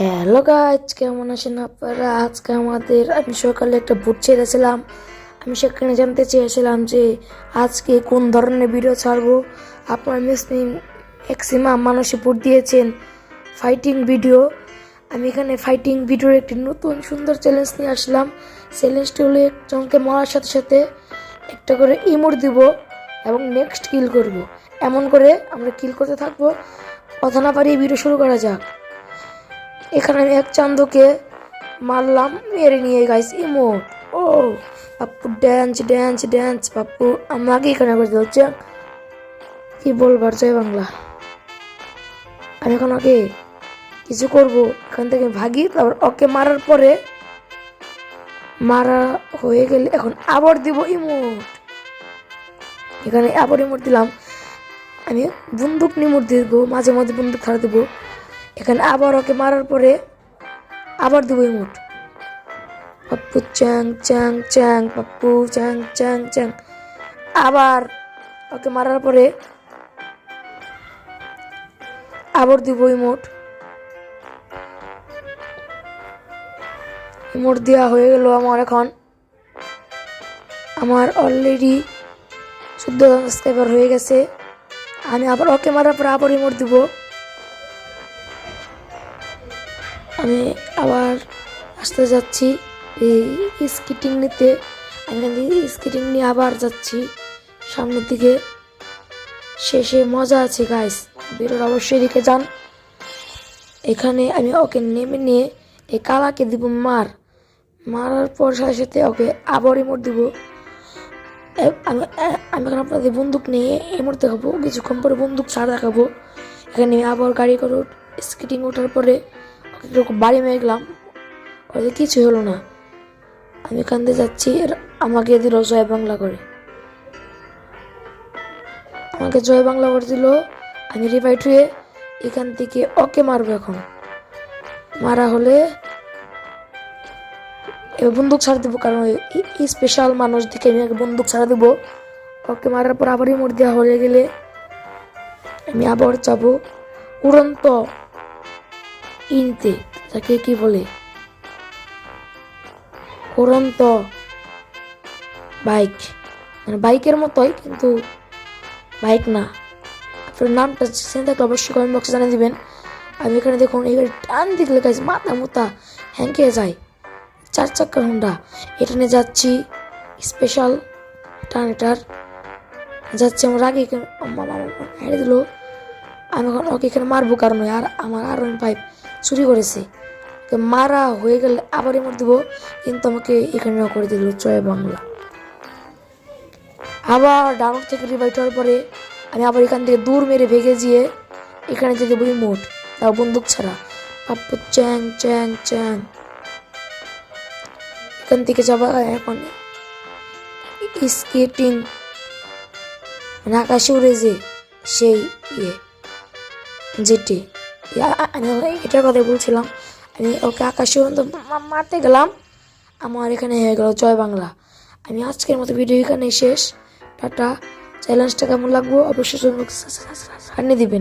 Hello guys, কেমন আছেন আপনারা? আজকে আমি সকালে একটা বুট ছেড়েছিলাম। আমি সেখানে জানতে চেয়েছিলাম যে আজকে কোন ধরনের ভিডিও ছাড়বো। আপনার ম্যাক্সিমাম মানুষই ভোট দিয়েছেন ফাইটিং ভিডিও। আমি এখানে ফাইটিং ভিডিওর একটি নতুন সুন্দর চ্যালেঞ্জ নিয়ে আসলাম। চ্যালেঞ্জটি হলো একজনকে মারার সাথে সাথে একটা করে ইমোট দিব এবং নেক্সট কিল করব। এমন করে আমরা কিল করতে থাকবো। কথা না পারিয়ে ভিডিও শুরু করা যাক। এখানে আমি এক চান্দকে মারলাম, মেরে নিয়ে গাইস ইমোট। ও Pappu dance dance dance, Pappu আমাকে এখানে করে দিচ্ছে। কি বলবার, জয় বাংলা। আমি এখন ওকে কিছু করবো, এখান থেকে ভাগি। তারপর ওকে মারার পরে মারা হয়ে গেলে এখন আবার দিব ইমোট। এখানে আবার ইমোট দিলাম। আমি বন্দুক নিমোট দিব, মাঝে মাঝে বন্দুক ছাড়া দেবো। এখানে আবার ওকে মারার পরে আবার দেবো ইমোট। পাপ্পু চ্যাং চ্যাং চ্যাং, পাপ্পু চ্যাং চ্যাং চ্যাং। আবার ওকে মারার পরে আবার দিব ইমোট। ইমোট দেওয়া হয়ে গেল আমার। এখন আমার অলরেডি 14 সাবস্ক্রাইবার হয়ে গেছে। আমি আবার ওকে মারার পরে আবার ইমোট দিব। আমি আবার আসতে যাচ্ছি এই স্কেটিং নিতে। আমি স্কেটিং নিয়ে আবার যাচ্ছি সামনের দিকে। শেষে মজা আছে গাইস, ভিডিওটা অবশ্যই দেখে যান। এখানে আমি ওকে নেমে নিয়ে এই কালাকে দিব মারার পর সাথে সাথে ওকে আবার ইমোট দিব। আমি এখন আপনাদের বন্দুক নিয়ে ইমোট দেখাবো, কিছুক্ষণ পরে বন্দুক ছাড়া দেখাবো। এখানে আবার গাড়ি করে স্কেটিং ওঠার পরে বাড়ি মেরে গেলাম, ওদের কিছু হলো না। আমি এখান থেকে যাচ্ছি, আমাকে দিল জয় বাংলা করে। আমাকে জয় বাংলা করে দিল। আমি রিভাইট হয়ে এখান থেকে ওকে মারবো। এখন মারা হলে এবার বন্দুক ছাড়া দেবো, কারণ স্পেশাল মানুষ দিকে আমি বন্দুক ছাড়া দেবো। ওকে মারার পর আবার ইমোট দেওয়া হয়ে গেলে আমি আবার যাবো উড়ন্ত ইনতে, তাকে কি বলে, উড়ন্ত বাইক, মানে বাইকের মতোই কিন্তু বাইক না। আপনার নামটা চিন্তা থাকলে অবশ্যই কমেন্ট বক্সে জানিয়ে দিবেন। আমি এখানে দেখুন এই গাড়ি টান দিলে গাছ মাথা মুতা হ্যাংকে যায়। 4 চাক্কার হোন্ডা, এটা নিয়ে যাচ্ছি স্পেশাল টানেটার যাচ্ছি। আমার আগে হেরে দিল। আমি এখন ওকে এখানে মারবো, কারণ আর আমার আয়রন পাইপ চুরি করেছে। মারা হয়ে গেলে আবার ইমোট দিব, কিন্তু আমাকে এখানে করে দিল জয় বাংলা। আবার ডাউনলোড থেকে রিভাইট হওয়ার পরে আমি আবার এখান থেকে দূর মেরে ভেগে গিয়ে এখানে যে দেবো ইমোট, তাও বন্দুক ছাড়া। পাপ্পু চ্যাং চ্যাং চ্যাং। এখান থেকে যাবা এখন স্কেটিং, মানে আকাশে উড়ে যে সেই যেটি আমি এটার কথা বলছিলাম। আমি ওকে আকাশে মারতে গেলাম, আমার এখানে হয়ে গেল জয় বাংলা। আমি আজকের মতো ভিডিও এখানে শেষ। টাটা। চ্যালেঞ্জটা কেমন লাগবো অবশ্যই জানিয়ে দিবেন।